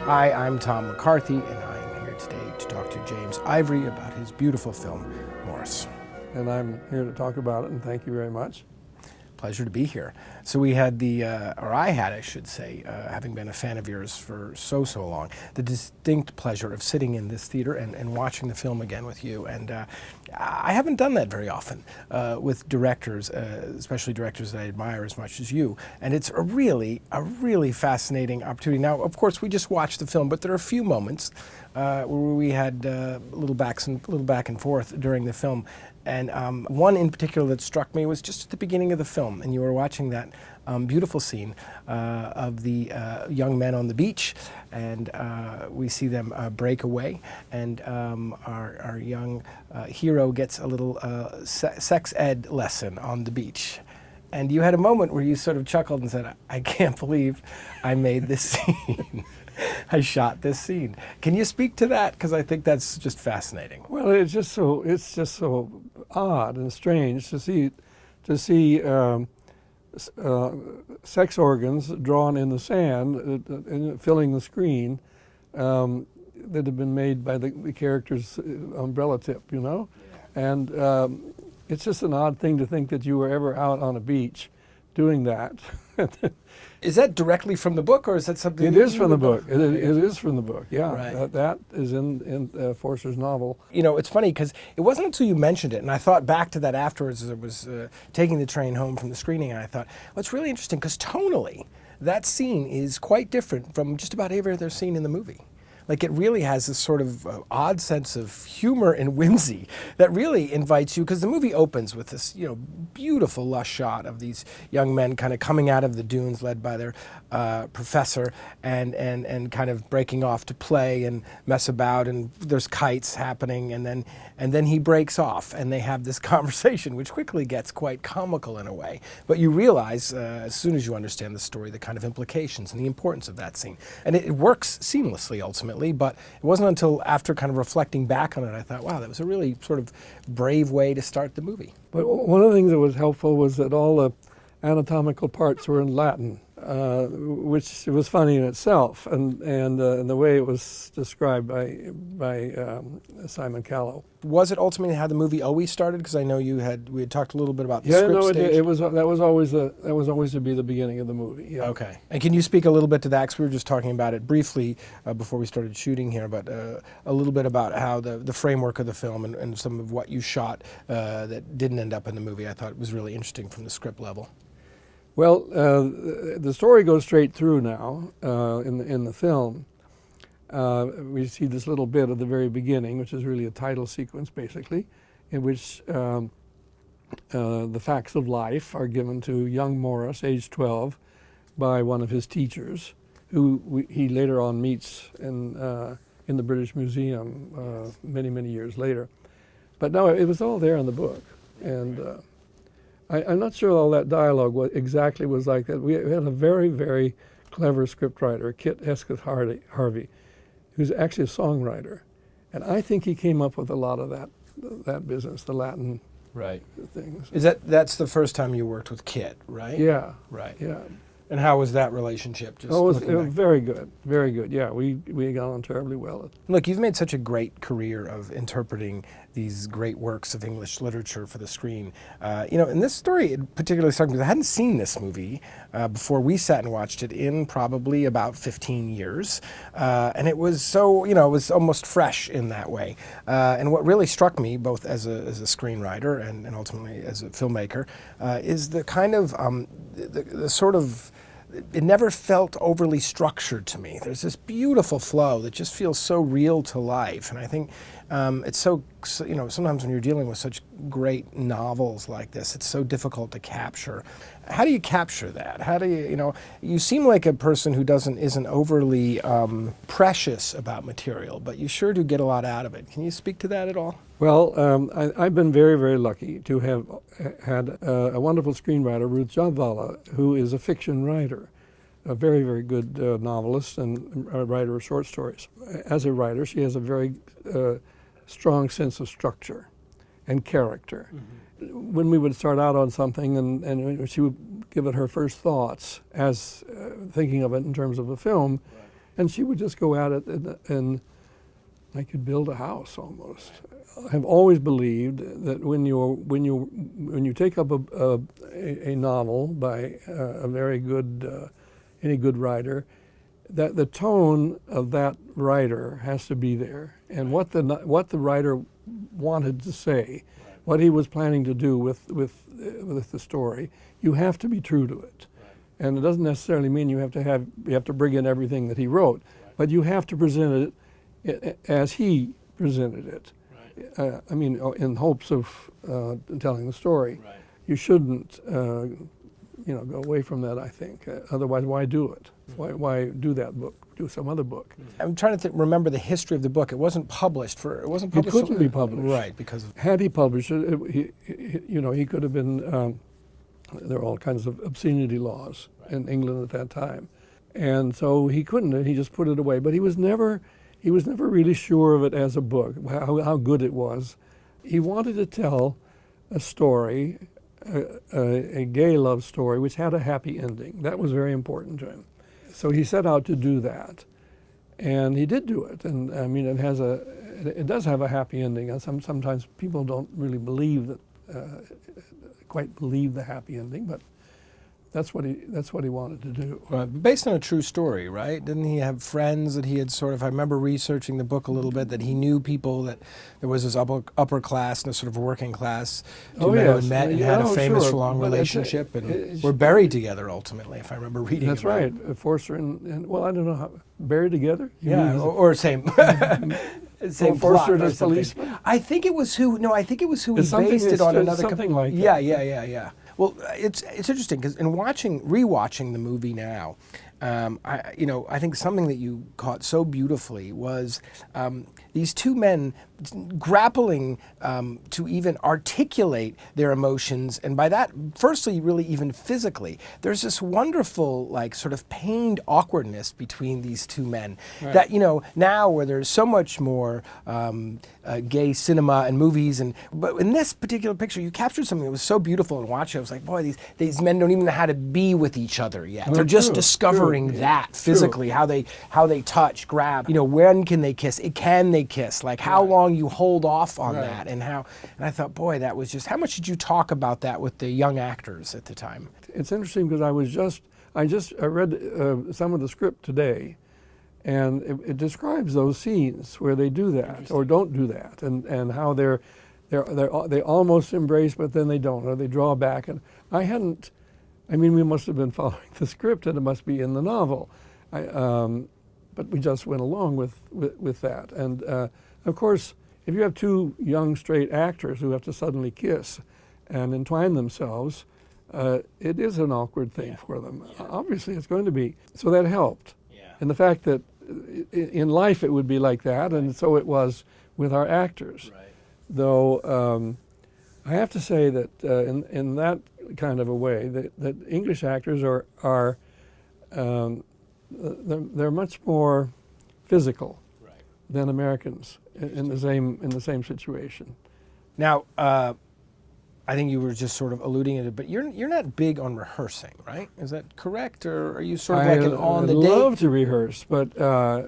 Hi, I'm Tom McCarthy, and I am here today to talk to James Ivory about his beautiful film, Maurice. And I'm here to talk about it, and thank you very much. Pleasure to be here. So we had I should say, having been a fan of yours for so long, the distinct pleasure of sitting in this theater and watching the film again with you. And I haven't done that very often with directors, especially directors that I admire as much as you. And it's a really fascinating opportunity. Now, of course, we just watched the film, but there are a few moments where we had a little back and forth during the film. And one in particular that struck me was just at the beginning of the film, and you were watching that beautiful scene of the young men on the beach, and we see them break away, and our young hero gets a little sex ed lesson on the beach. And you had a moment where you sort of chuckled and said, I can't believe I made this scene. I shot this scene. Can you speak to that? Because I think that's just fascinating. Well, it's just so odd and strange to see sex organs drawn in the sand, filling the screen, that have been made by the character's umbrella tip, you know? Yeah. And it's just an odd thing to think that you were ever out on a beach doing that. Is that directly from the book, or is that something? It is from the book. It is from the book. Yeah, right. That is in Forster's novel. You know, it's funny because it wasn't until you mentioned it, and I thought back to that afterwards as I was taking the train home from the screening, and I thought, well, it's really interesting because tonally, that scene is quite different from just about every other scene in the movie. Like, it really has this sort of odd sense of humor and whimsy that really invites you, because the movie opens with this, you know, beautiful lush shot of these young men kind of coming out of the dunes led by their professor and kind of breaking off to play and mess about, and there's kites happening, and then he breaks off and they have this conversation which quickly gets quite comical in a way. But you realize as soon as you understand the story the kind of implications and the importance of that scene. And it works seamlessly ultimately. But it wasn't until after kind of reflecting back on it, I thought, wow, that was a really sort of brave way to start the movie. But one of the things that was helpful was that all the anatomical parts were in Latin, which was funny in itself, and the way it was described by Simon Callow. Was it ultimately how the movie always started? Because I know we had talked a little bit about the script stage. It was. That was always to be the beginning of the movie. Yeah. Okay. And can you speak a little bit to that? Because we were just talking about it briefly before we started shooting here, but a little bit about how the framework of the film and some of what you shot that didn't end up in the movie. I thought it was really interesting from the script level. Well, the story goes straight through now in the film. We see this little bit at the very beginning, which is really a title sequence, basically, in which the facts of life are given to young Maurice, age 12, by one of his teachers, who he later on meets in the British Museum many years later. But no, it was all there in the book, and I'm not sure all that dialogue exactly was like that. We had a very clever scriptwriter, Kit Hesketh Harvey, who's actually a songwriter, and I think he came up with a lot of that business, the Latin things. That's the first time you worked with Kit, right? Yeah. Right. Yeah. And how was that relationship? It was very good, very good. Yeah, we got on terribly well. Look, you've made such a great career of interpreting these great works of English literature for the screen. You know, in this story, it particularly struck me because I hadn't seen this movie before we sat and watched it in probably about 15 years. And it was so, you know, it was almost fresh in that way. And what really struck me, both as a screenwriter and ultimately as a filmmaker, is the kind of, the sort of, it never felt overly structured to me. There's this beautiful flow that just feels so real to life. And I think it's so, you know, sometimes when you're dealing with such great novels like this, it's so difficult to capture. How do you capture that? How do you, you know, you seem like a person who isn't overly precious about material, but you sure do get a lot out of it. Can you speak to that at all? Well, I've been very lucky to have had a wonderful screenwriter, Ruth Javala, who is a fiction writer, a very good novelist and a writer of short stories. As a writer, she has a very strong sense of structure and character. Mm-hmm. When we would start out on something and she would give it her first thoughts as thinking of it in terms of a film, And she would just go at it, and I could build a house almost. I have always believed that when you take up a novel by a very good any good writer, that the tone of that writer has to be there, and what the writer wanted to say, what he was planning to do with the story, you have to be true to it. And it doesn't necessarily mean you have to bring in everything that he wrote, but you have to present it as he presented it. I mean, in hopes of telling the story. You shouldn't, go away from that. I think. Otherwise, why do it? Why do that book? Do some other book. I'm trying to remember the history of the book. It wasn't published. It couldn't be published. Right, because had he published it, he could have been. There are all kinds of obscenity laws in England at that time, and so he couldn't. And he just put it away. But he was never really sure of it as a book. How good it was. He wanted to tell a story, a gay love story, which had a happy ending. That was very important to him. So he set out to do that, and he did do it. And I mean, it does have a happy ending. And sometimes people don't really quite believe the happy ending, but that's what he wanted to do. Based on a true story, right? Didn't he have friends that he had I remember researching the book a little bit, that he knew people, that there was this upper class and a sort of working class two men who had met and had a famous long relationship and were buried together ultimately, if I remember reading That's about right. Forster and well, I don't know how, buried together? Or same. Same Forster plot, as policeman? I think it was who he based it on another. Something like that. Yeah. Well, it's interesting because in rewatching the movie now, I think something that you caught so beautifully was these two men grappling to even articulate their emotions, and by that, firstly, really even physically, there's this wonderful, like, sort of pained awkwardness between these two men that, now where there's so much more gay cinema and movies, but in this particular picture, you captured something that was so beautiful, and watching, I was like, boy, these men don't even know how to be with each other yet. They're just discovering that physically, how they touch, grab, when can they kiss? Can they kiss? Like, how long you hold off on that, and I thought, boy, that was just, how much did you talk about that with the young actors at the time? It's interesting because I read some of the script today, and it describes those scenes where they do that or don't do that, and how they almost embrace, but then they don't, or they draw back. And we must have been following the script, and it must be in the novel. But we just went along with that. And of course, if you have two young straight actors who have to suddenly kiss and entwine themselves, it is an awkward thing for them. Obviously, it's going to be. So that helped. And the fact that in life it would be like that, and so it was with our actors. Though I have to say that in that kind of a way, that English actors are they're much more physical than Americans in the same situation. Now, I think you were just sort of alluding to it, but you're not big on rehearsing, right? Is that correct, or are you sort of like an on-the-day? I love to rehearse, but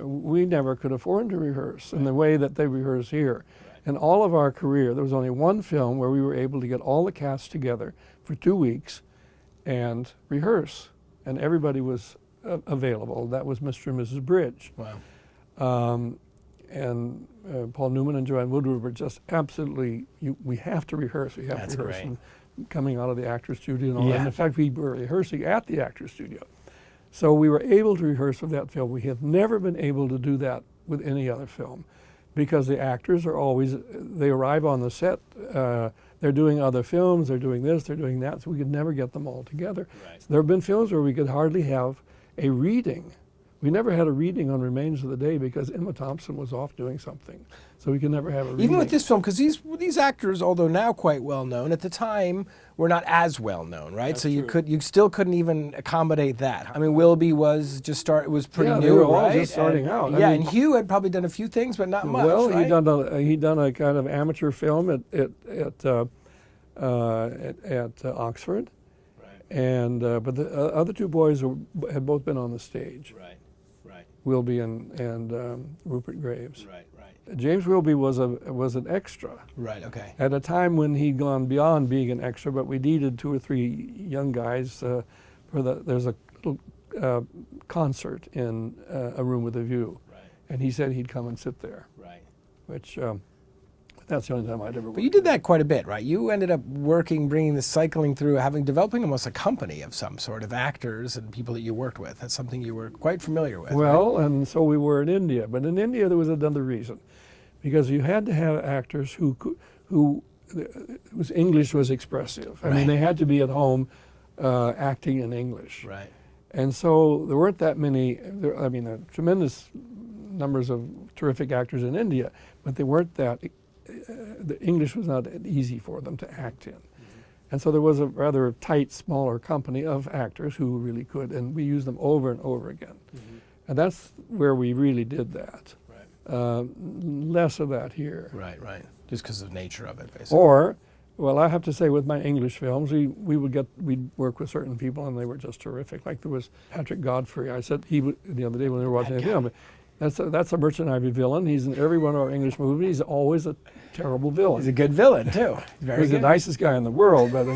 we never could afford to rehearse in the way that they rehearse here. In all of our career, there was only one film where we were able to get all the cast together for 2 weeks and rehearse, and everybody was available. That was Mr. and Mrs. Bridge. Wow. And Paul Newman and Joanne Woodward were just absolutely, we have to rehearse. We have That's to rehearse. great. And coming out of the actor's studio and all that. And in fact, we were rehearsing at the actor's studio. So we were able to rehearse with that film. We have never been able to do that with any other film, because the actors are always, they arrive on the set, they're doing other films, they're doing this, they're doing that, so we could never get them all together. So there have been films where we could hardly have a reading. We never had a reading on Remains of the Day because Emma Thompson was off doing something. So we could never have a reading. Even with this film, because these actors, although now quite well known, at the time were not as well known, right? That's so you true. you still couldn't even accommodate that. I mean, Willoughby was pretty new, they were all right? just starting out. And Hugh had probably done a few things, but not much. Well, right? he'd done a kind of amateur film at Oxford, Right. and but the other two boys had both been on the stage. Right. Wilby and Rupert Graves. Right. James Wilby was an extra. Right. Okay. At a time when he'd gone beyond being an extra, but we needed 2 or 3 young guys there's a little concert in A Room with a View. Right. And he said he'd come and sit there. Right. Which, that's the only time I'd ever worked. But you did that quite a bit, right? You ended up bringing the cycling through, developing almost a company of some sort of actors and people that you worked with. That's something you were quite familiar with. Well, right? And so we were in India. But in India there was another reason. Because you had to have actors whose English was expressive. I mean, they had to be at home acting in English. Right. And so there weren't that many, there are tremendous numbers of terrific actors in India, but they weren't that, the English was not easy for them to act in. Mm-hmm. And so there was a rather tight, smaller company of actors who really could, and we used them over and over again. Mm-hmm. And that's where we really did that. Right. Less of that here. Right. Just because of the nature of it, basically. Well, I have to say, with my English films, we'd work with certain people, and they were just terrific. Like there was Patrick Godfrey. I said the other day when we were watching a film, that's a Merchant Ivory villain. He's in every one of our English movies. He's always a terrible villain. He's a good villain too. He's the nicest guy in the world, but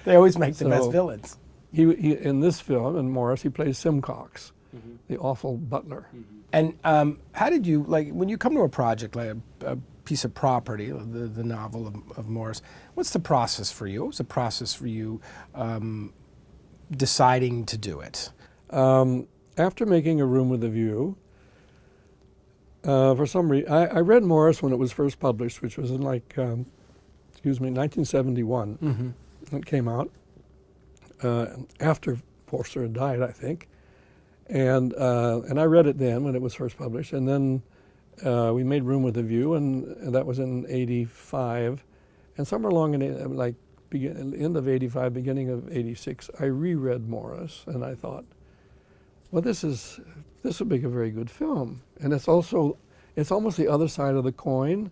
they always make the best villains. He in this film, in Maurice, he plays Simcox, the awful butler. And how did you, like, when you come to a project like a piece of property, the novel of Maurice, what's the process for you? What was the process for you deciding to do it? After making A Room with a View, for some reason, I read Maurice when it was first published, which was in 1971. Mm-hmm. It came out after Forster had died, I think. And I read it then when it was first published, and then we made Room with a View, and that was in '85. And somewhere along in end of '85, beginning of '86, I reread Maurice, and I thought, well, this would make a very good film. And it's almost the other side of the coin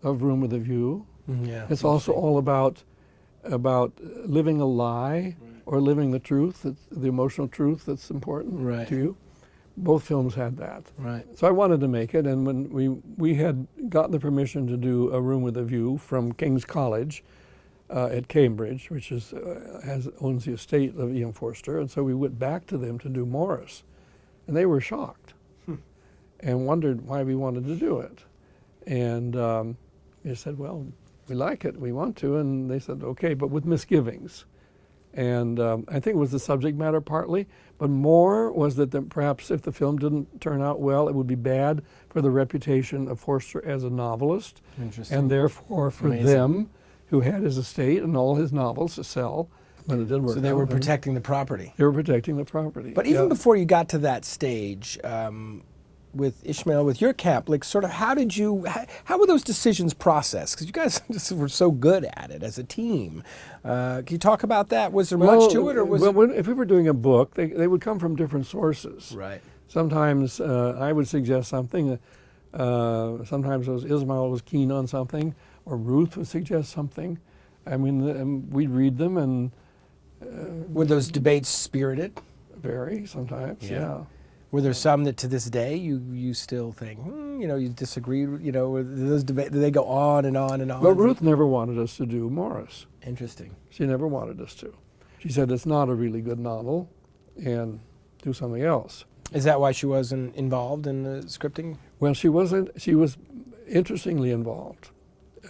of Room with a View. Yeah, it's also all about living a lie. Right. Or living the truth, the emotional truth that's important to you. Both films had that. Right. So I wanted to make it, and when we had got the permission to do A Room with a View from King's College at Cambridge, which owns the estate of E.M. Forster, and so we went back to them to do Maurice, and they were shocked and wondered why we wanted to do it. And they said, well, we like it, we want to, and they said, okay, but with misgivings. And I think it was the subject matter partly, but more was that perhaps if the film didn't turn out well, it would be bad for the reputation of Forster as a novelist. Interesting. And therefore for them, who had his estate and all his novels to sell, when it didn't work out. So they were protecting the property. They were protecting the property. But even before you got to that stage, with Ishmael, with your camp, like sort of how were those decisions processed? Because you guys just were so good at it as a team. Can you talk about that? Was there much to it, or was if we were doing a book, they would come from different sources. Right. Sometimes I would suggest something. Sometimes Ismail was keen on something, or Ruth would suggest something. I mean, we'd read them, and were those debates spirited? Very sometimes, yeah. Were there some that to this day you still think, you disagree, those debates, they go on and on and on? But Ruth never wanted us to do Maurice. Interesting. She never wanted us to. She said it's not a really good novel, and do something else. Is that why she wasn't involved in the scripting? Well, she wasn't. She was interestingly involved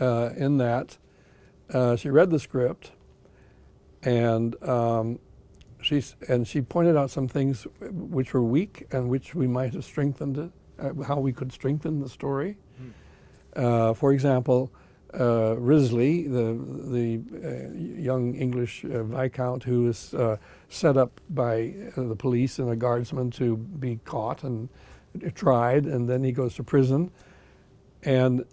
in that she read the script, and she pointed out some things which were weak and which we might have strengthened it, how we could strengthen the story. For example, Risley, the young English Viscount who is set up by the police and a guardsman to be caught and tried, and then he goes to prison. And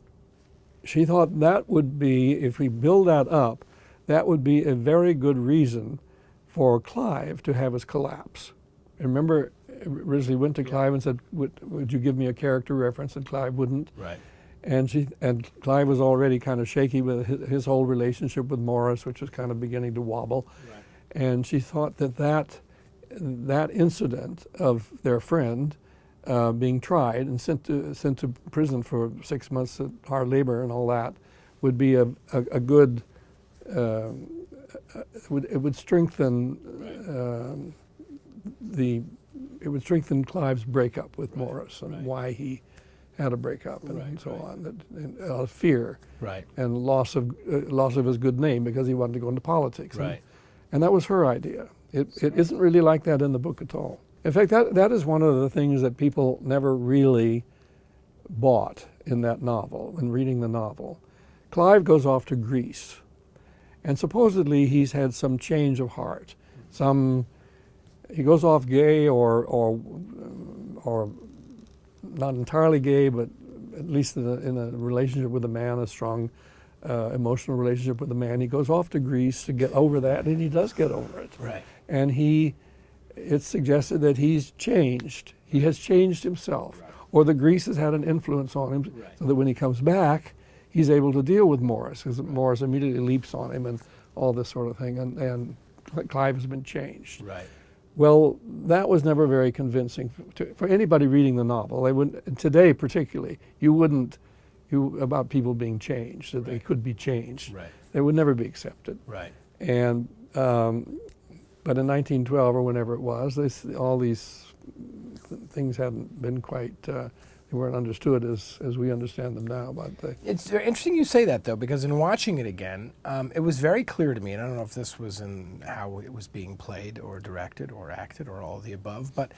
she thought that would be, if we build that up, that would be a very good reason for Clive to have his collapse. Remember, Risley went to Clive and said, would you give me a character reference? And Clive wouldn't. Right. And Clive was already kind of shaky with his whole relationship with Maurice, which was kind of beginning to wobble. Right. And she thought that incident of their friend being tried and sent to prison for 6 months at hard labor and all that would be a good. It would strengthen it would strengthen Clive's breakup with Maurice and why he had a breakup and so on. And, fear and loss of his good name because he wanted to go into politics. And that was her idea. It isn't really like that in the book at all. In fact, that is one of the things that people never really bought in that novel, when reading the novel. Clive goes off to Greece, and supposedly he's had some change of heart. He goes off gay or not entirely gay, but at least in a relationship with a man, a strong emotional relationship with a man. He goes off to Greece to get over that, and he does get over it. And it's suggested that he's changed. He has changed himself, or the Greece has had an influence on him, so that when he comes back, he's able to deal with Maurice, because Maurice immediately leaps on him and all this sort of thing, and Clive has been changed. Well, that was never very convincing for anybody reading the novel. They wouldn't, today particularly, about people being changed, that they could be changed. They would never be accepted. And but in 1912 or whenever it was, all these things hadn't been quite. They weren't understood as we understand them now. But it's interesting you say that, though, because in watching it again, it was very clear to me, and I don't know if this was in how it was being played or directed or acted or all of the above, but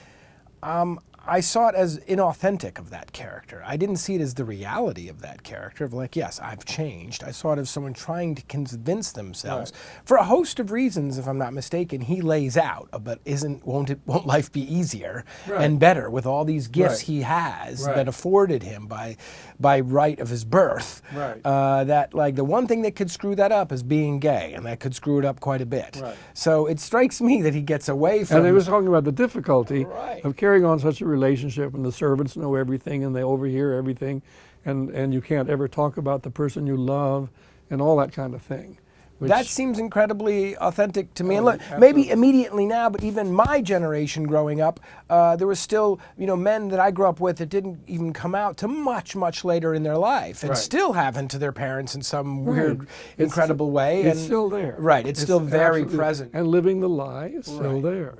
I saw it as inauthentic of that character. I didn't see it as the reality of that character, of like, yes, I've changed. I saw it as someone trying to convince themselves, for a host of reasons, if I'm not mistaken, he lays out, but won't life be easier and better with all these gifts he has been afforded him by right of his birth, that like the one thing that could screw that up is being gay, and that could screw it up quite a bit. So it strikes me that he gets away from... And he was talking about the difficulty of carrying on such a relationship, and the servants know everything and they overhear everything, and you can't ever talk about the person you love and all that kind of thing. That seems incredibly authentic to me. And look, maybe immediately now, but even my generation growing up, there was still, men that I grew up with that didn't even come out to much, much later in their life, and still haven't to their parents in some weird, incredible way. It's still there. It's still very present. And living the lie is still there.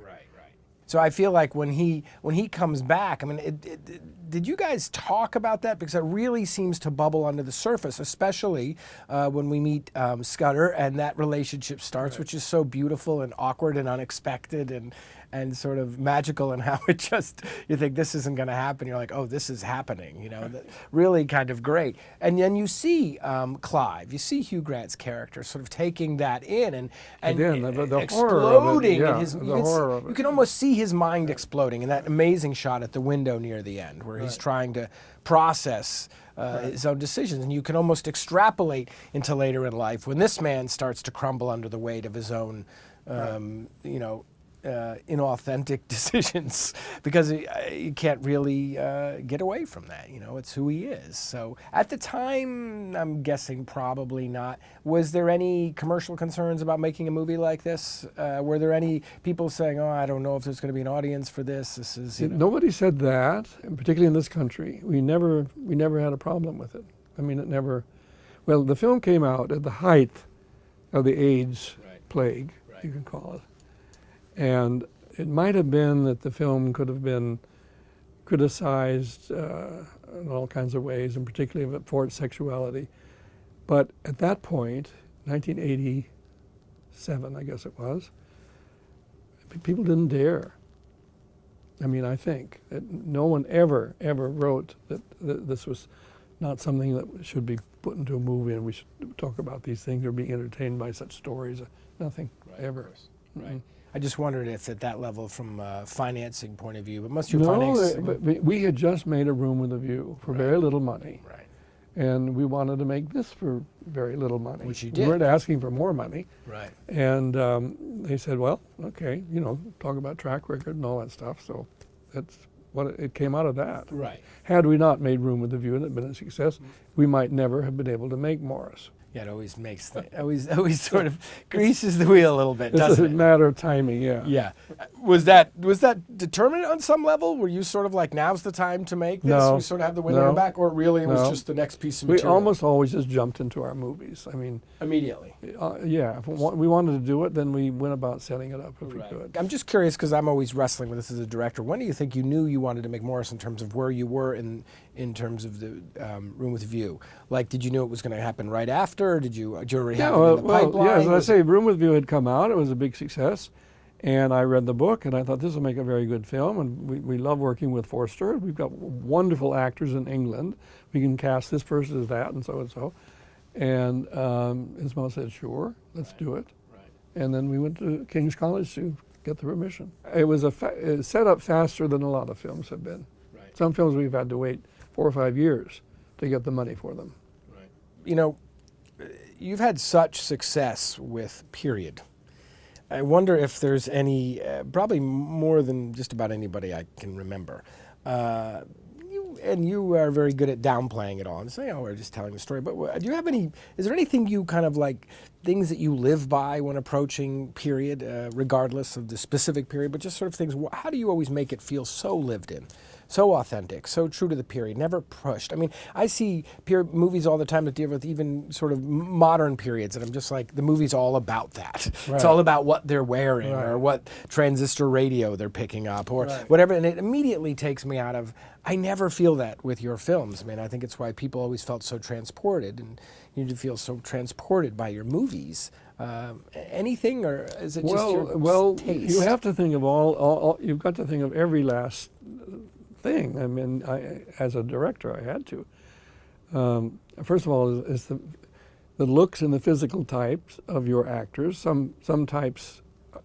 So I feel like when he comes back, I mean, did you guys talk about that? Because it really seems to bubble under the surface, especially when we meet Scudder and that relationship starts, which is so beautiful and awkward and unexpected and sort of magical, and how it just, you think this isn't going to happen. You're like, oh, this is happening, really kind of great. And then you see Clive, you see Hugh Grant's character sort of taking that in and the exploding. Horror of it. You can almost see his mind exploding in that amazing shot at the window near the end where he's trying to process his own decisions. And you can almost extrapolate into later in life when this man starts to crumble under the weight of his own, inauthentic decisions, because you can't really get away from that. It's who he is. So at the time, I'm guessing probably not. Was there any commercial concerns about making a movie like this? Were there any people saying, "Oh, I don't know if there's going to be an audience for this"? This is Nobody said that, and particularly in this country. We never had a problem with it. I mean, it never. Well, the film came out at the height of the AIDS plague, you can call it. And it might have been that the film could have been criticized in all kinds of ways, and particularly for its sexuality. But at that point, 1987, I guess it was, people didn't dare. I mean, I think that no one ever wrote that this was not something that should be put into a movie and we should talk about these things or be entertained by such stories. Nothing, ever. I just wondered if at that level, from a financing point of view, but must your financing... But we had just made A Room with a View for very little money. And we wanted to make this for very little money. Which you did. We weren't asking for more money. And they said, well, okay, talk about track record and all that stuff. So what it came out of that. Right. Had we not made Room with a View and it had been a success, we might never have been able to make Maurice. Yeah, it always makes always sort of greases the wheel a little bit, It's doesn't a it? matter of timing, yeah. Yeah. Was that determined on some level? Were you sort of like, now's the time to make this? No. We sort of have the wind in our No. back, or really it was No. just the next piece of We material? almost always just jumped into our movies. I mean, Immediately. yeah, if we wanted to do it, then we went about setting it up if we could. I'm just curious because I'm always wrestling with this as a director. When do you think you knew you wanted to make Maurice in terms of where you were in terms of the Room with a View? Like, did you know it was going to happen right after? Or did you already have it in the pipeline? Yeah, as I say, Room with a View had come out. It was a big success. And I read the book, and I thought this will make a very good film. And we love working with Forster. We've got wonderful actors in England. We can cast this person as that, and so and so. And Ismail said, sure, let's do it. Right. And then we went to King's College to get the permission. It was set up faster than a lot of films have been. Right. Some films we've had to wait 4 or 5 years to get the money for them. Right. You know, you've had such success with period. I wonder if there's any, probably more than just about anybody I can remember. You are very good at downplaying it all and saying, oh, we're just telling the story. But do you have any, is there anything you kind of like, things that you live by when approaching period, regardless of the specific period, but just sort of things, how do you always make it feel so lived in? So authentic, so true to the period, never pushed. I mean, I see period movies all the time that deal with even sort of modern periods, and I'm just like, the movie's all about that. Right. It's all about what they're wearing, Right. or what transistor radio they're picking up, or Right. whatever, and it immediately takes me out of, I never feel that with your films. I mean, I think it's why people always felt so transported, and you need to feel so transported by your movies. Anything, or is it just your taste? You have to think of all, you've got to think of every last thing. I mean, as a director, I had to. First of all, is the looks and the physical types of your actors. Some types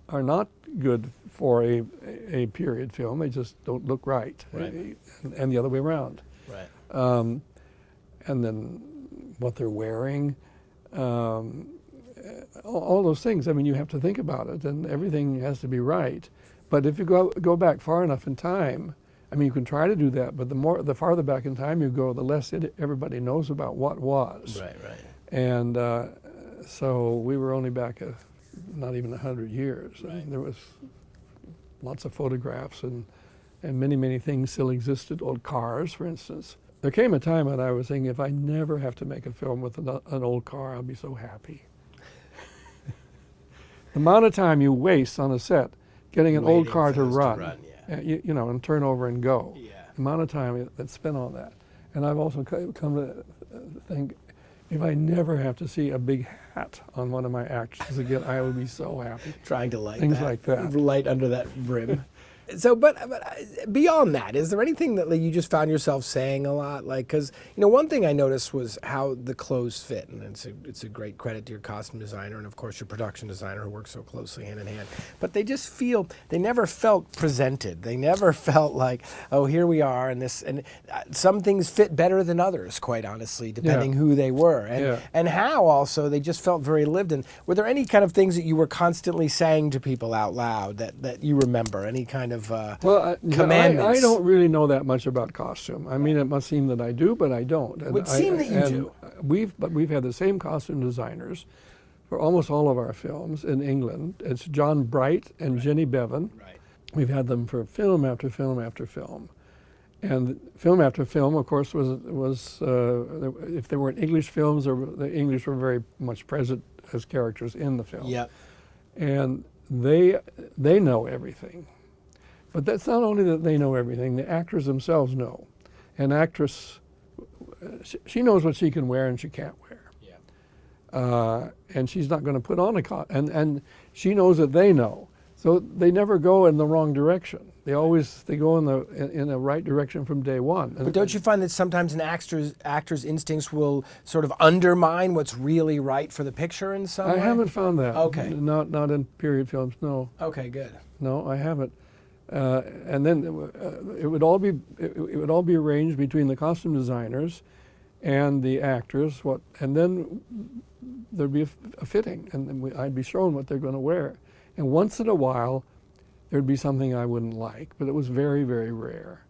are not good for a period film. They just don't look right. Right. And the other way around. Right. And then what they're wearing. All those things. I mean, you have to think about it, and everything has to be right. But if you go back far enough in time, I mean, you can try to do that, but the farther back in time you go, the less everybody knows about what was. Right, right. And so we were only back not even 100 years. Right. And there was lots of photographs and many things still existed. Old cars, for instance. There came a time when I was thinking, if I never have to make a film with an old car, I'll be so happy. The amount of time you waste on a set getting an old car to run, yeah. you know, and turn over and go. Yeah. The amount of time that's spent on that. And I've also come to think, if I never have to see a big hat on one of my actors again, I would be so happy. Trying to light Things that, like that. light under that brim. So, but beyond that, is there anything that you just found yourself saying a lot? Like, because, you know, one thing I noticed was how the clothes fit, and it's a great credit to your costume designer and, of course, your production designer who works so closely hand in hand. But they just feel, they never felt presented. They never felt like, oh, here we are, and some things fit better than others, quite honestly, depending who they were. And how, also, they just felt very lived in. Were there any kind of things that you were constantly saying to people out loud that you remember? Any kind of commandments? I don't really know that much about costume. I mean, it must seem that I do, but I don't. It would seem that you do. We've had the same costume designers for almost all of our films in England. It's John Bright and Jenny Bevan. Right. We've had them for film after film after film. And film after film, of course, was if there weren't English films, or the English were very much present as characters in the film. Yep. And they know everything. But that's not only that they know everything, the actors themselves know. An actress, she knows what she can wear and she can't wear. Yeah. And she's not going to put on and she knows that they know. So they never go in the wrong direction. They go in the right direction from day one. But don't you find that sometimes an actor's instincts will sort of undermine what's really right for the picture in some way? I haven't found that. Okay. Not in period films, no. Okay, good. No, I haven't. And then it would all be arranged between the costume designers and the actors. And then there'd be a fitting, and then I'd be shown what they're going to wear. And once in a while, there'd be something I wouldn't like, but it was very, very rare.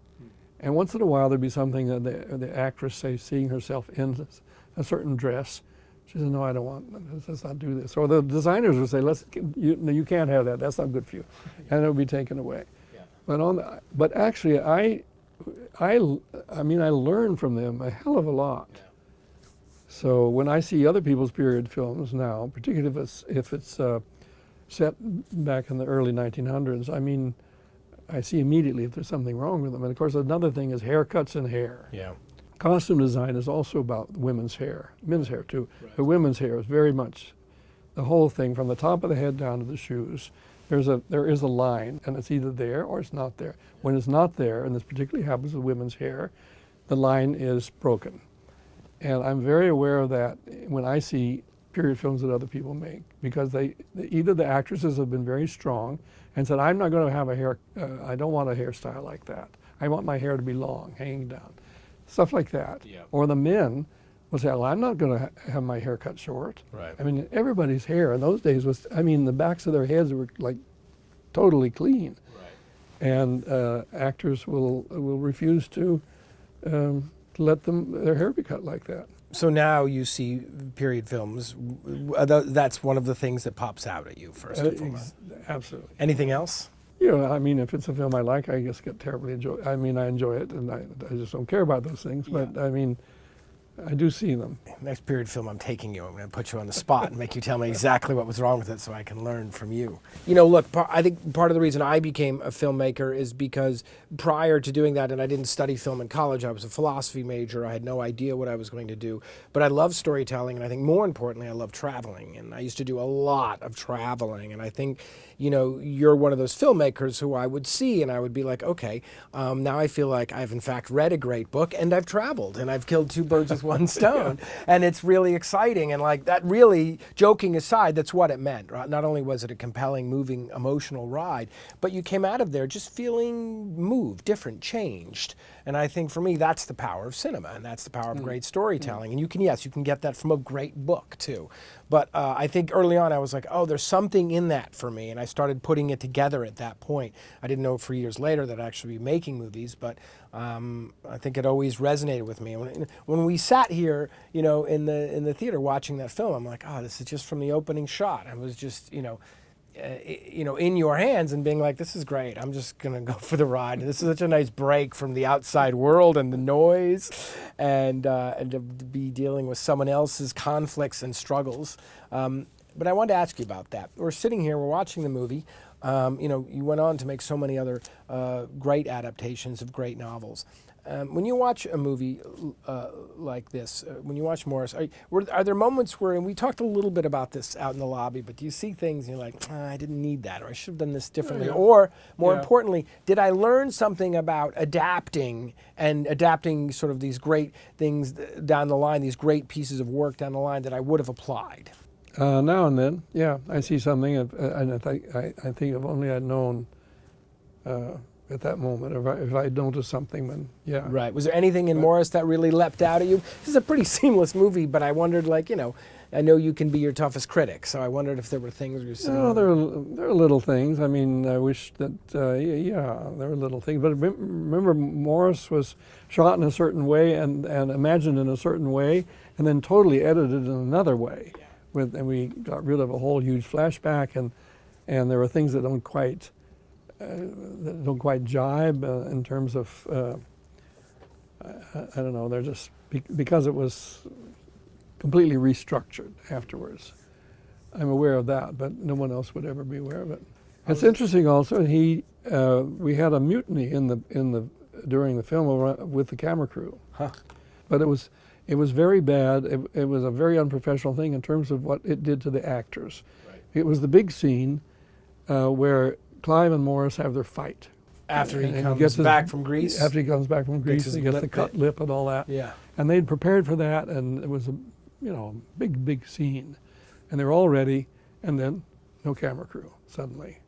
And once in a while there'd be something that the actress, say, seeing herself in a certain dress, she said, no, I don't want, let's not do this. Or the designers would say, no, you can't have that, that's not good for you. And it would be taken away. Yeah. But actually, I mean, I learned from them a hell of a lot. Yeah. So when I see other people's period films now, particularly if it's set back in the early 1900s, I mean, I see immediately if there's something wrong with them. And of course, another thing is haircuts and hair. Yeah. Costume design is also about women's hair, men's hair too. Right. But women's hair is very much the whole thing, from the top of the head down to the shoes. There is a line, and it's either there or it's not there. When it's not there, and this particularly happens with women's hair, the line is broken. And I'm very aware of that when I see period films that other people make, because either the actresses have been very strong and said, I'm not going to have a hair, I don't want a hairstyle like that. I want my hair to be long, hanging down. Stuff like that. Yeah. Or the men will say, well, I'm not going to have my hair cut short. Right. I mean, everybody's hair in those days was, I mean, the backs of their heads were like totally clean. Right. And actors will refuse to let their hair be cut like that. So now you see period films, that's one of the things that pops out at you first and foremost. Absolutely. Anything else? You know, I mean, if it's a film I like, I just get terribly I enjoy it, and I just don't care about those things. Yeah. But I mean, I do see them. Next period film I'm taking you, I'm going to put you on the spot and make you tell me exactly what was wrong with it so I can learn from you. You know, look, I think part of the reason I became a filmmaker is because prior to doing that, and I didn't study film in college, I was a philosophy major, I had no idea what I was going to do, but I love storytelling, and I think more importantly, I love traveling, and I used to do a lot of traveling, and I think, you know, you're one of those filmmakers who I would see and I would be like, okay, now I feel like I've in fact read a great book and I've traveled and I've killed two birds with one stone. Yeah. And it's really exciting. And like that really, joking aside, that's what it meant. Right? Not only was it a compelling, moving, emotional ride, but you came out of there just feeling moved, different, changed. And I think for me, that's the power of cinema, and that's the power of great storytelling. And you can get that from a great book too. But I think early on I was like, oh, there's something in that for me. And I started putting it together at that point. I didn't know for years later that I'd actually be making movies, but I think it always resonated with me. When we sat here, you know, in the theater watching that film, I'm like, oh, this is just from the opening shot. I was just, you know, in your hands and being like, this is great. I'm just going to go for the ride. This is such a nice break from the outside world and the noise and to be dealing with someone else's conflicts and struggles. But I wanted to ask you about that. We're sitting here, we're watching the movie. You know, you went on to make so many other great adaptations of great novels. When you watch a movie like this, when you watch Maurice, are there moments where, and we talked a little bit about this out in the lobby, but do you see things and you're like, I didn't need that, or I should have done this differently, or more importantly, did I learn something about adapting sort of these great things down the line, these great pieces of work down the line that I would have applied? Now and then, yeah, I see something, and I think if only I'd known at that moment, if I noticed something, then yeah. Right. Was there anything in Maurice that really leapt out at you? This is a pretty seamless movie, but I wondered, like, you know, I know you can be your toughest critic, so I wondered if there were things you're saying. No, there are little things. I mean, I wish that, yeah, there were little things. But remember, Maurice was shot in a certain way and imagined in a certain way, and then totally edited in another way. Yeah. And we got rid of a whole huge flashback, and there were things that don't quite jibe in terms of I don't know. They're just because it was completely restructured afterwards. I'm aware of that, but no one else would ever be aware of it. It's interesting also. We had a mutiny during the film with the camera crew, but it was very bad. It was a very unprofessional thing in terms of what it did to the actors. Right. It was the big scene where Clive and Maurice have their fight. After he comes back from Greece? After he comes back from Greece, he gets the cut lip and all that. Yeah. And they'd prepared for that, and it was a big scene. And they were all ready, and then no camera crew suddenly.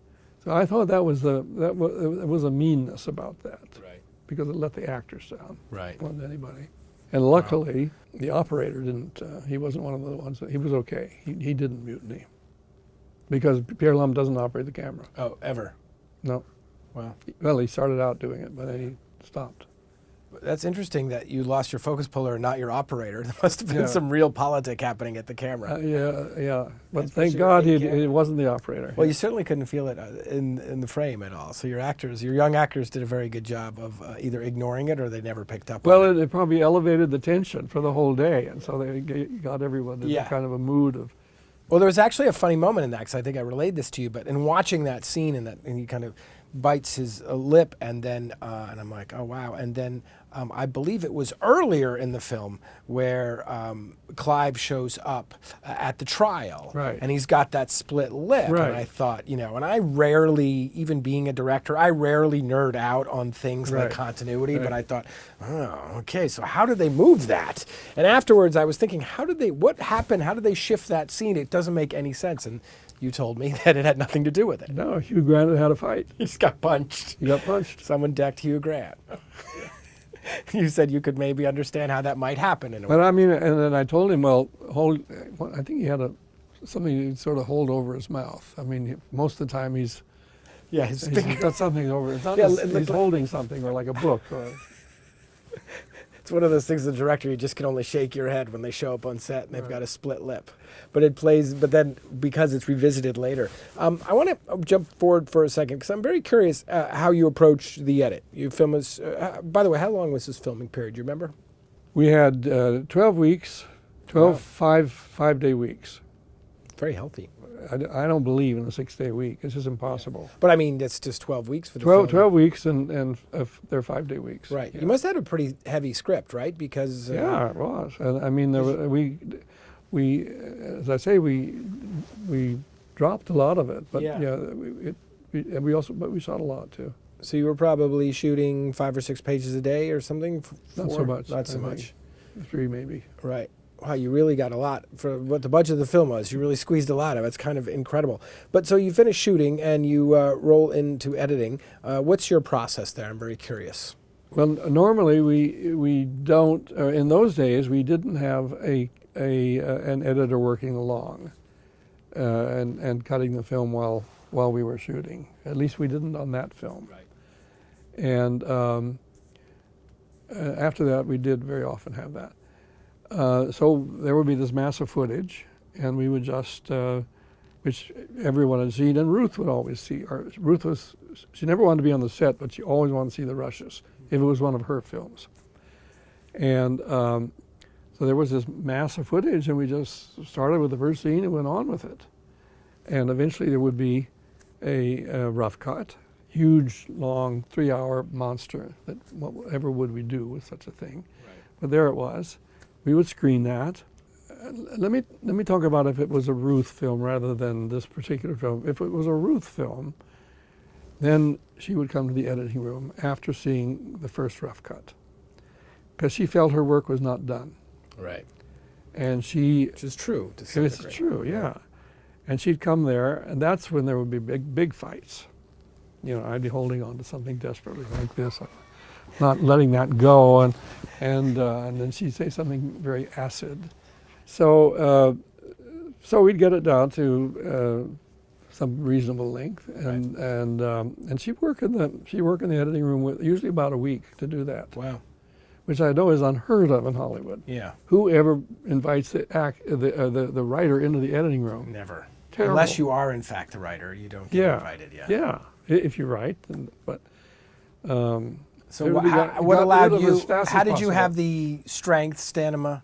So I thought it was a meanness about that. Right. Because it let the actors down. Right. It wasn't anybody. And luckily, the operator didn't, he wasn't one of the ones, he was okay. He didn't mutiny. Because Pierre Lum doesn't operate the camera. Oh, ever? No. Wow. Well, he started out doing it, but then he stopped. That's interesting that you lost your focus puller and not your operator. There must have been Yeah. some real politic happening at the camera. Yeah. But That's for thank sure. God Yeah. it wasn't the operator. Well, you certainly couldn't feel it in the frame at all. So your young actors did a very good job of either ignoring it or they never picked up Well, on it. it probably elevated the tension for the whole day, and so they got everyone in Yeah. kind of a mood of. Well, there was actually a funny moment in that because I think I relayed this to you. But in watching that scene and he kind of bites his lip and then and I'm like, oh wow. And then I believe it was earlier in the film where Clive shows up at the trial, Right. and he's got that split lip. Right. And I thought, and I rarely, even being a director, I rarely nerd out on things like Right. continuity. Right. But I thought, oh, okay, so how did they move that? And afterwards, I was thinking, what happened? How did they shift that scene? It doesn't make any sense. And you told me that it had nothing to do with it. No, Hugh Grant had a fight. He just got punched. He got punched. Someone decked Hugh Grant. You said you could maybe understand how that might happen in a way. But I mean, and then I told him, I think he had something he'd sort of hold over his mouth. I mean, most of the time he's His he's finger. got something over. It's not Yeah, he's holding something or like a book. It's one of those things as a director you just can only shake your head when they show up on set and they've got a split lip. But then because it's revisited later. I want to jump forward for a second because I'm very curious how you approach the edit. You film this, by the way, how long was this filming period? Do you remember? We had 12 weeks, 12 Wow. five-day weeks. Very healthy. I don't believe in a 6-day week. It's just impossible. But I mean, that's just 12 weeks for the 12 film. weeks and they're 5-day weeks. Right. Yeah. You must have had a pretty heavy script, right? Because Yeah, it was. And I mean, we, as I say, we dropped a lot of it, but Yeah. we shot a lot too. So you were probably shooting 5 or 6 pages a day or something? Not so 4? much. Not so I much. think 3 maybe. Right. Wow, you really got a lot for what the budget of the film was. You really squeezed a lot of it. It's kind of incredible. But so you finish shooting and you roll into editing. What's your process there? I'm very curious. Well, normally we don't. In those days, we didn't have an editor working along and cutting the film while we were shooting. At least we didn't on that film. Right. And after that, we did very often have that. So there would be this massive footage, and we would just, which everyone had seen, and Ruth would always see. She never wanted to be on the set, but she always wanted to see the rushes if it was one of her films. And so there was this massive footage, and we just started with the first scene and went on with it. And eventually there would be a rough cut, huge, long, 3-hour monster that whatever would we do with such a thing. Right. But there it was. We would screen that. Let me talk about if it was a Ruth film rather than this particular film. If it was a Ruth film, then she would come to the editing room after seeing the first rough cut, because she felt her work was not done. Right. And she, Which is true to some it's degree. true, yeah. And she'd come there, and that's when there would be big fights. I'd be holding on to something desperately like this, not letting that go, and then she'd say something very acid. So we'd get it down to some reasonable length, and she'd work in the editing room usually about a week to do that. Wow. Which I know is unheard of in Hollywood. Yeah. Whoever invites the writer into the editing room? Never. Terrible. Unless you are in fact the writer, you don't get invited. Yeah. Yeah. If you write, but. So Everybody what got allowed rid of it you? as fast as How did you possible. have the strength, stamina,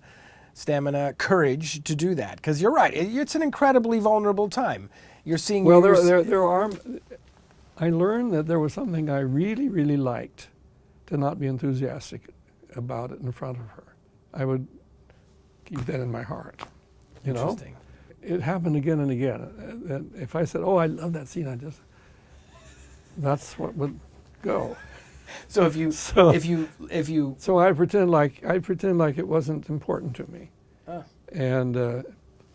courage to do that? Because you're right. It's an incredibly vulnerable time. You're seeing. Well, there are. I learned that there was something I really, really liked, to not be enthusiastic about it in front of her. I would keep that in my heart. Interesting. It happened again and again. That if I said, "Oh, I love that scene," that's what would go. So if you So I pretend like it wasn't important to me, and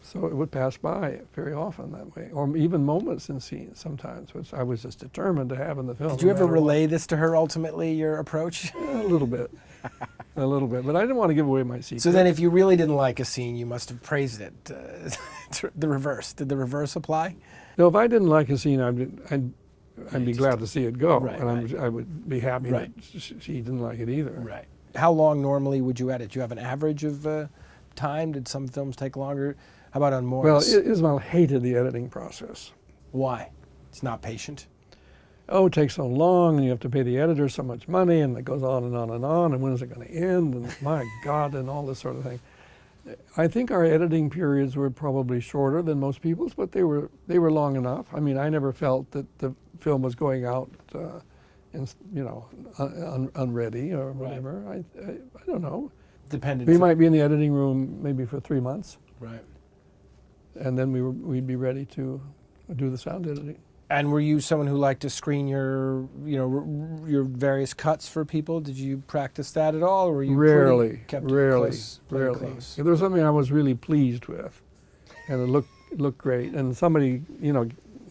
so it would pass by very often that way, or even moments in scenes sometimes, which I was just determined to have in the film. did you no ever matter what. relay this to her ultimately? Your approach. A little bit, but I didn't want to give away my secret. So then, if you really didn't like a scene, you must have praised it. The reverse. Did the reverse apply? No, if I didn't like a scene, I'd be glad to see it go, Right, and I would be happy Right. that she didn't like it either. Right. how long normally would you edit? Do you have an average of time? Did some films take longer? How about on Maurice? Well, Ismail hated the editing process. Why? It's not patient. Oh, it takes so long, and you have to pay the editor so much money, and it goes on and on and on, and when is it going to end, and my God, and all this sort of thing. I think our editing periods were probably shorter than most people's, but they were long enough. I mean, I never felt that the film was going out, unready or whatever. Right. I don't know. Dependent. We might be in the editing room maybe for 3 months, Right. and then we'd be ready to do the sound editing. And were you someone who liked to screen your various cuts for people? Did you practice that at all, or were you Rarely. pretty close? If there was something I was really pleased with, and it looked great, and somebody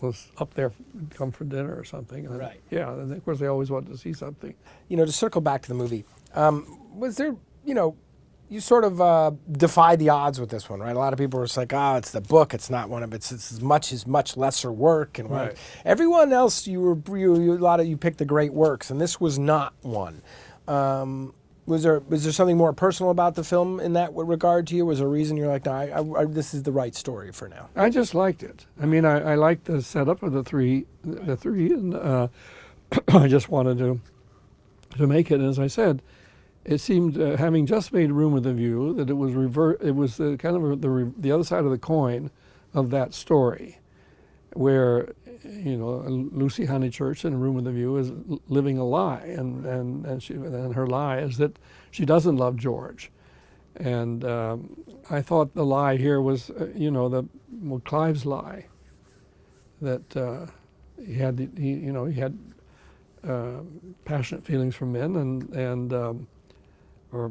was up there, come for dinner or something. And Right. Yeah, and of course they always wanted to see something. To circle back to the movie, was there, you sort of defied the odds with this one, right? A lot of people were just like, it's the book. It's not one of it's much lesser work. And Right. Everyone else, you picked the great works, and this was not one. Was there something more personal about the film in that regard to you? Was there a reason you're like, no, this is the right story for now? I just liked it. I mean, I liked the setup of the three, and I just wanted to make it. And as I said, it seemed, having just made Room with a View, that it was kind of the other side of the coin of that story, where Lucy Honeychurch in Room with a View is living a lie, and her lie is that she doesn't love George, and I thought the lie here was Clive's lie, that he had passionate feelings for men, and or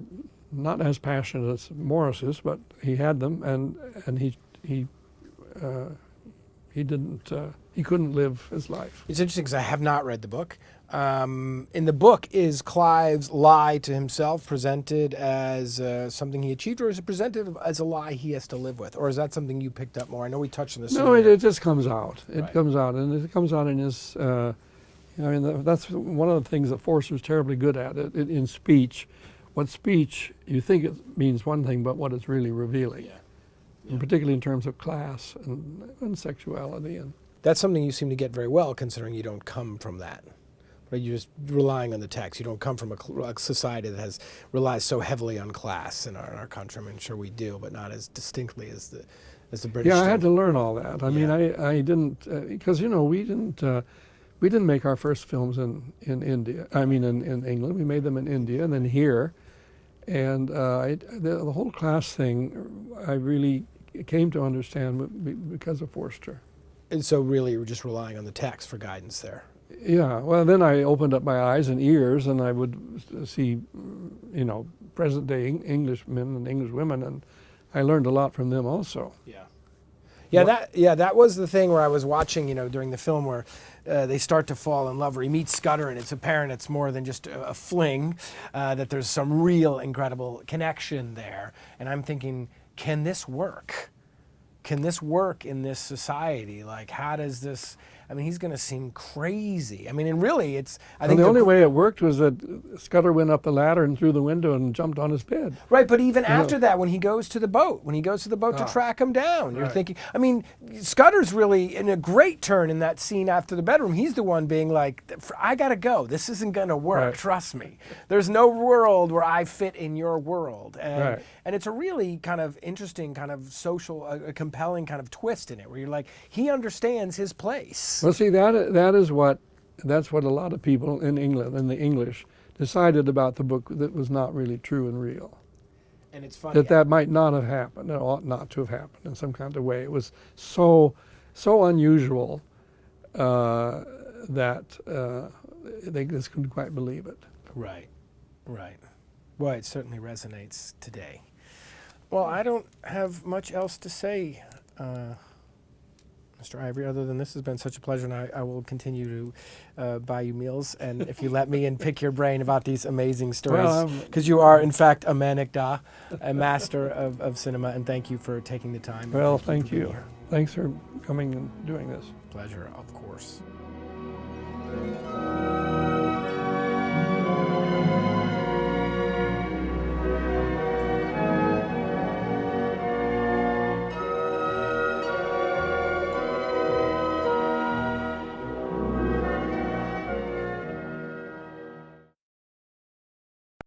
not as passionate as Maurice's, but he had them, and he couldn't live his life. It's interesting because I have not read the book. In the book, is Clive's lie to himself presented as something he achieved, or is it presented as a lie he has to live with? Or is that something you picked up more? I know we touched on this. No, it just comes out. It Right. comes out, and it comes out in his. That's one of the things that Forster's terribly good at in speech. What speech, you think it means one thing, but what it's really revealing. Yeah. And particularly in terms of class and sexuality. And That's something you seem to get very well, considering you don't come from that. Right? You're just relying on the text. You don't come from a society that relies so heavily on class in our country. I mean, sure we do, but not as distinctly as the British. yeah, I do. had to learn all that. I mean, I didn't, because we didn't make our first films in India. I mean, in England. We made them in India and then here. And the whole class thing, I really came to understand because of Forster. And so really you were just relying on the text for guidance there. Yeah, well, then I opened up my eyes and ears, and I would see, present-day Englishmen and English women, and I learned a lot from them also. That was the thing where I was watching, during the film where they start to fall in love, where he meets Scudder, and it's apparent it's more than just a fling, that there's some real incredible connection there. And I'm thinking, can this work? Can this work in this society? Like, how does this... I mean, he's going to seem crazy. I mean, and really, I think the only way it worked was that Scudder went up the ladder and through the window and jumped on his bed. Right, but even after that, when he goes to the boat, to track him down, you're Right. thinking, I mean, Scudder's really in a great turn in that scene after the bedroom. He's the one being like, I got to go. This isn't going to work. Right. Trust me. There's no world where I fit in your world. Right. And it's a really kind of interesting, kind of social, a compelling kind of twist in it, where you're like, he understands his place. Well, see, that's what a lot of people in England and the English decided about the book that was not really true and real. And it's funny. That might not have happened, it ought not to have happened in some kind of way. It was so unusual that they just couldn't quite believe it. Right. Well, it certainly resonates today. Well, I don't have much else to say, Mr. Ivory, other than this has been such a pleasure, and I will continue to buy you meals, and if you let me, and pick your brain about these amazing stories, because you are, in fact, a Manikda, a master of cinema, and thank you for taking the time. Well, thank you. Thanks for coming and doing this. Pleasure, of course.